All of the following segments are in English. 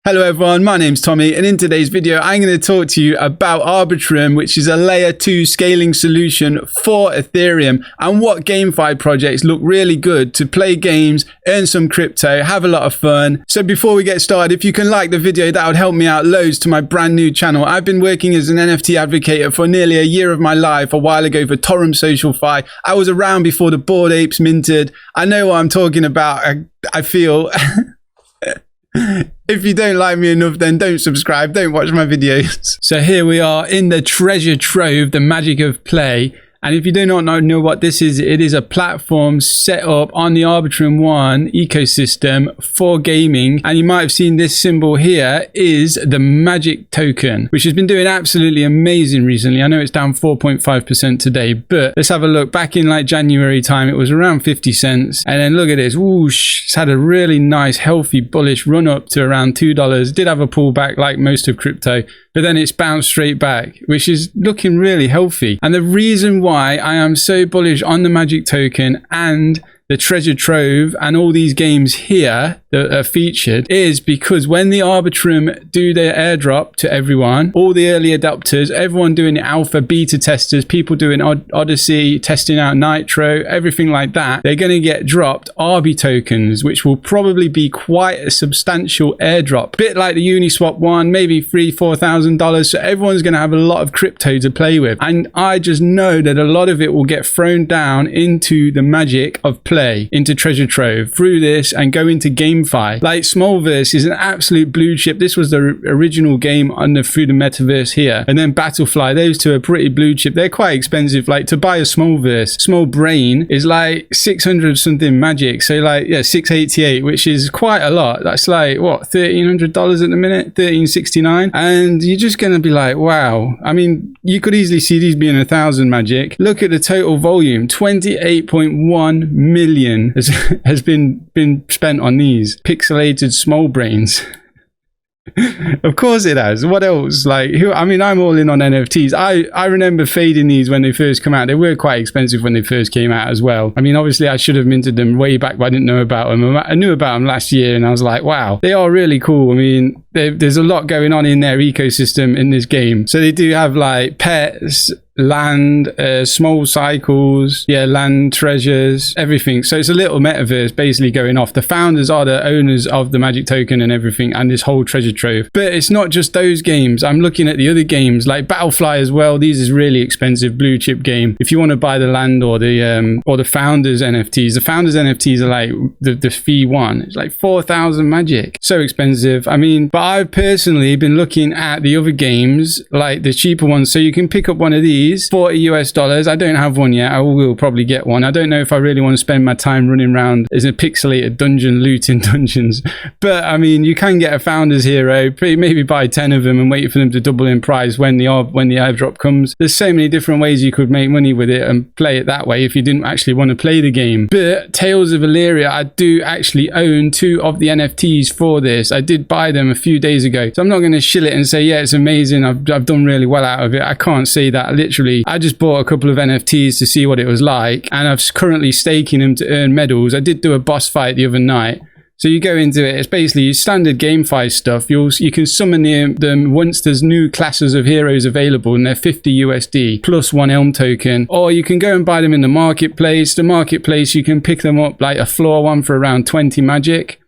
Hello everyone, my name's Tommy, and in today's video I'm going to talk to you about Arbitrum, which is a layer 2 scaling solution for Ethereum, and what GameFi projects look really good to play games, earn some crypto, have a lot of fun. So before we get started, if you can like the video, that would help me out loads to my brand new channel. I've been working as an NFT advocate for nearly a year of my life. A while ago for Torrent SocialFi. I was around before the Bored Apes minted. I know what I'm talking about. I feel... If you don't like me enough, then don't subscribe, don't watch my videos. So here we are in the treasure trove, the magic of play. And if you do not know what this is, it is a platform set up on the Arbitrum 1 ecosystem for gaming. And you might have seen this symbol here is the magic token, which has been doing absolutely amazing recently. I know it's down 4.5% today, but let's have a look. Back in like January time, it was around 50 cents. And then look at this, whoosh, it's had a really nice, healthy, bullish run up to around $2. Did have a pullback like most of crypto, but then it's bounced straight back, which is looking really healthy. And the reason why I am so bullish on the magic token and the treasure trove and all these games here that are featured is because when the Arbitrum do their airdrop to everyone, all the early adopters, everyone doing alpha, beta testers, people doing Odyssey, testing out Nitro, everything like that, they're going to get dropped Arbi tokens, which will probably be quite a substantial airdrop. Bit like the Uniswap one, maybe $3,000-$4,000. So everyone's going to have a lot of crypto to play with. And I just know that a lot of it will get thrown down into the magic of play, into treasure trove through this and go into GameFi. Like Smolverse is an absolute blue chip. This was the original game through the metaverse here. And then Battlefly, those two are pretty blue chip. They're quite expensive. Like to buy a Smolverse, small brain is like 600 something magic. So like, yeah, 688, which is quite a lot. That's like what, $1,300 at the minute, $1,369. And you're just going to be like, wow. I mean, you could easily see these being 1,000 magic. Look at the total volume, 28.1 million has been spent on these pixelated small brains. Of course it has. What else? Like, I mean, I'm all in on NFTs. I remember fading these when they first come out. They were quite expensive when they first came out as well. I mean, obviously I should have minted them way back, but I didn't know about them. I knew about them last year and I was like, wow, they are really cool. I mean, there's a lot going on in their ecosystem in this game. So they do have like pets, land, small cycles, yeah, land treasures, everything. So it's a little metaverse basically going off. The founders are the owners of the magic token and everything, and this whole treasure trove. But it's not just those games. I'm looking at the other games like Battlefly as well. These is really expensive blue chip game. If you want to buy the land or the founders NFTs, the founders NFTs are like the fee one. It's like 4,000 magic. So expensive. I mean, but I've personally been looking at the other games, like the cheaper ones. So you can pick up one of these, $40. I don't have one yet. I will probably get one. I don't know if I really want to spend my time running around as a pixelated dungeon looting dungeons, but I mean, you can get a founder's hero, maybe buy 10 of them and wait for them to double in price when the airdrop comes. There's so many different ways you could make money with it and play it that way if you didn't actually want to play the game. But Tales of Elleria, I do actually own 2 of the NFTs for this. I did buy them a few days ago, so I'm not going to shill it and say, yeah, it's amazing, I've done really well out of it. I can't say that. Literally, I just bought a couple of NFTs to see what it was like, and I'm currently staking them to earn medals. I did do a boss fight the other night. So you go into it, it's basically standard GameFi stuff. You can summon them once there's new classes of heroes available, and they're 50 USD plus 1 Elm token. Or you can go and buy them in the marketplace. The marketplace, you can pick them up like a floor one for around 20 magic.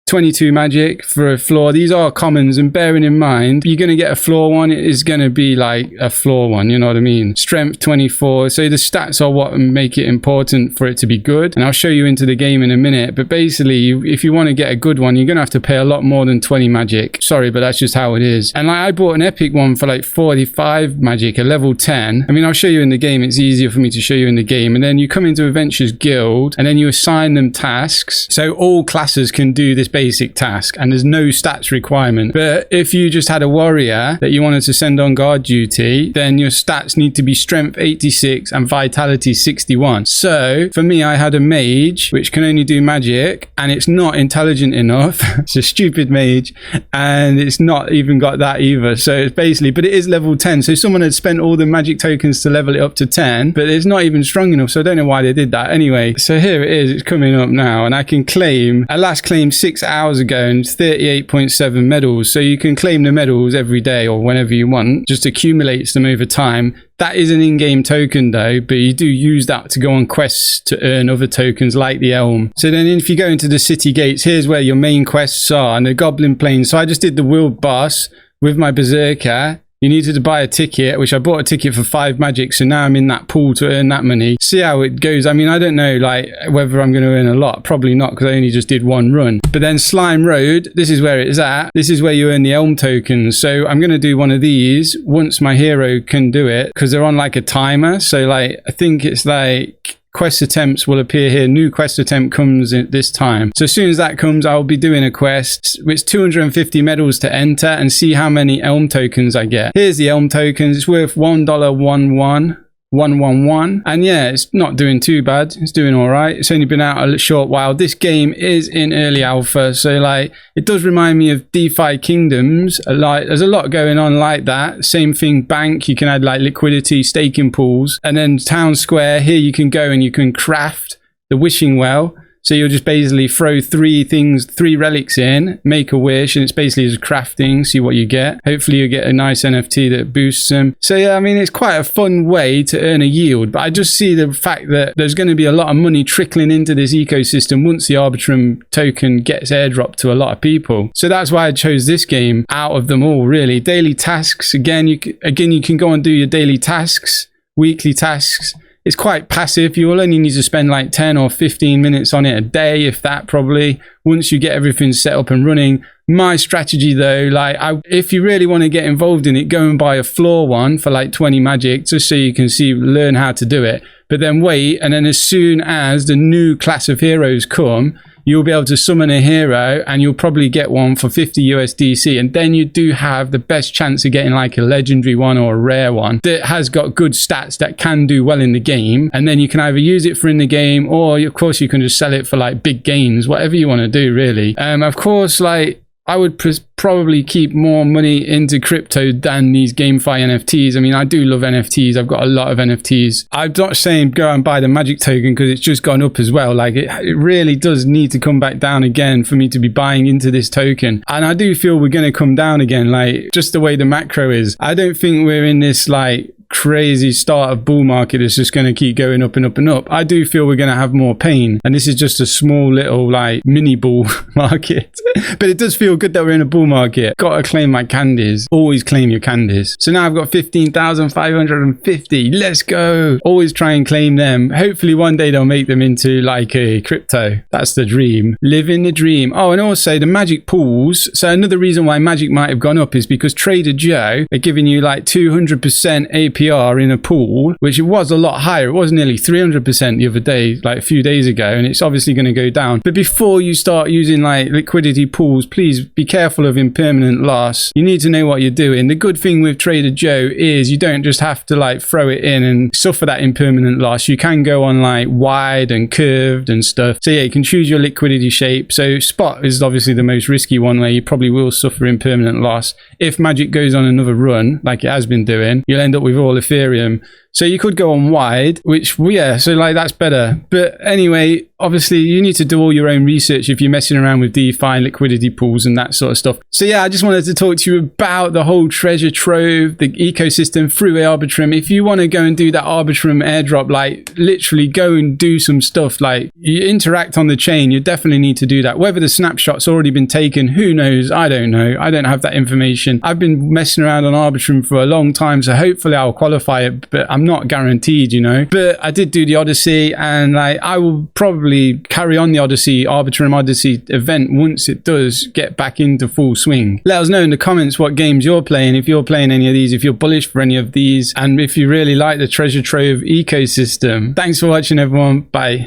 22 magic for a floor. These are commons, and bearing in mind you're going to get a floor one, it is going to be like a floor one, you know what I mean? Strength 24. So the stats are what make it important for it to be good, and I'll show you into the game in a minute. But basically, if you want to get a good one, you're going to have to pay a lot more than 20 magic. Sorry, but that's just how it is. And like, I bought an epic one for like 45 magic, a level 10. I mean, I'll show you in the game. It's easier for me to show you in the game. And then you come into Adventures Guild, and then you assign them tasks. So all classes can do this basic task, and there's no stats requirement. But if you just had a warrior that you wanted to send on guard duty, then your stats need to be strength 86 and vitality 61. So for me, I had a mage which can only do magic, and it's not intelligent enough. It's a stupid mage, and it's not even got that either. So it's basically, but it is level 10. So someone had spent all the magic tokens to level it up to 10, but it's not even strong enough. So I don't know why they did that. Anyway, so here it is. It's coming up now, and I can claim, at last claim 6 hours ago and 38.7 medals. So you can claim the medals every day or whenever you want, just accumulates them over time. That is an in-game token though, but you do use that to go on quests to earn other tokens like the Elm. So then if you go into the city gates, here's where your main quests are, and the Goblin Plains. So I just did the world boss with my Berserker. You needed to buy a ticket, which I bought a ticket for 5 magic, so now I'm in that pool to earn that money. See how it goes. I mean, I don't know like whether I'm going to earn a lot. Probably not, because I only just did one run. But then Slime Road, this is where it's at. This is where you earn the Elm tokens. So I'm going to do one of these once my hero can do it, because they're on like a timer. So like, I think it's like quest attempts will appear here. New quest attempt comes in this time. So as soon as that comes, I'll be doing a quest. It's 250 medals to enter and see how many Elm tokens I get. Here's the Elm tokens. It's worth $1.11. And yeah, it's not doing too bad. It's doing all right. It's only been out a short while. This game is in early alpha, so like it does remind me of DeFi Kingdoms. Like there's a lot going on like that. Same thing, bank. You can add like liquidity, staking pools, and then town square. Here you can go and you can craft the wishing well. So you'll just basically throw 3 relics in, make a wish, and it's basically just crafting, see what you get. Hopefully you get a nice NFT that boosts them. So yeah, I mean, it's quite a fun way to earn a yield, but I just see the fact that there's going to be a lot of money trickling into this ecosystem once the Arbitrum token gets airdropped to a lot of people. So that's why I chose this game out of them all, really. Daily tasks, again, you can go and do your daily tasks, weekly tasks. It's quite passive. You will only need to spend like 10 or 15 minutes on it a day, if that, probably, once you get everything set up and running. My strategy though, like if you really want to get involved in it, go and buy a floor one for like 20 magic, just so you can learn how to do it. But then wait, and then as soon as the new class of heroes come, you'll be able to summon a hero and you'll probably get one for 50 USDC. And then you do have the best chance of getting like a legendary one or a rare one that has got good stats that can do well in the game. And then you can either use it for in the game, or of course you can just sell it for like big gains, whatever you want to do really. Of course, like I would probably keep more money into crypto than these GameFi NFTs. I mean, I do love NFTs. I've got a lot of NFTs. I'm not saying go and buy the magic token because it's just gone up as well. Like it really does need to come back down again for me to be buying into this token. And I do feel we're going to come down again, like just the way the macro is. I don't think we're in this like crazy start of bull market is just going to keep going up and up and up. I do feel we're going to have more pain, and this is just a small little like mini bull market. But it does feel good that we're in a bull market. Gotta claim my candies. Always claim your candies. So now I've got 15,550. Let's go. Always try and claim them. Hopefully one day they'll make them into like a crypto. That's the dream. Living the dream. Oh, and also the magic pools. So another reason why magic might have gone up is because Trader Joe are giving you like 200% APR in a pool, which it was a lot higher. It was nearly 300% the other day, like a few days ago, and it's obviously going to go down. But before you start using like liquidity pools, please be careful of impermanent loss. You need to know what you're doing. The good thing with Trader Joe is you don't just have to like throw it in and suffer that impermanent loss. You can go on like wide and curved and stuff. So yeah, you can choose your liquidity shape. So spot is obviously the most risky one, where you probably will suffer impermanent loss. If magic goes on another run like it has been doing, you'll end up with all Ethereum. So you could go on wide, which, yeah, so like that's better. But anyway, obviously you need to do all your own research if you're messing around with DeFi, liquidity pools and that sort of stuff. So yeah, I just wanted to talk to you about the whole treasure trove, the ecosystem through Arbitrum. If you want to go and do that Arbitrum airdrop, like literally go and do some stuff, like you interact on the chain, you definitely need to do that. Whether the snapshot's already been taken, who knows? I don't know. I don't have that information. I've been messing around on Arbitrum for a long time, so hopefully I'll qualify it, but I'm not guaranteed, you know. But I did do the Odyssey, and like I will probably carry on the Arbitrum Odyssey event once it does get back into full swing. Let us know in the comments what games you're playing, if you're playing any of these, if you're bullish for any of these, and if you really like the treasure trove ecosystem. Thanks for watching, everyone. Bye.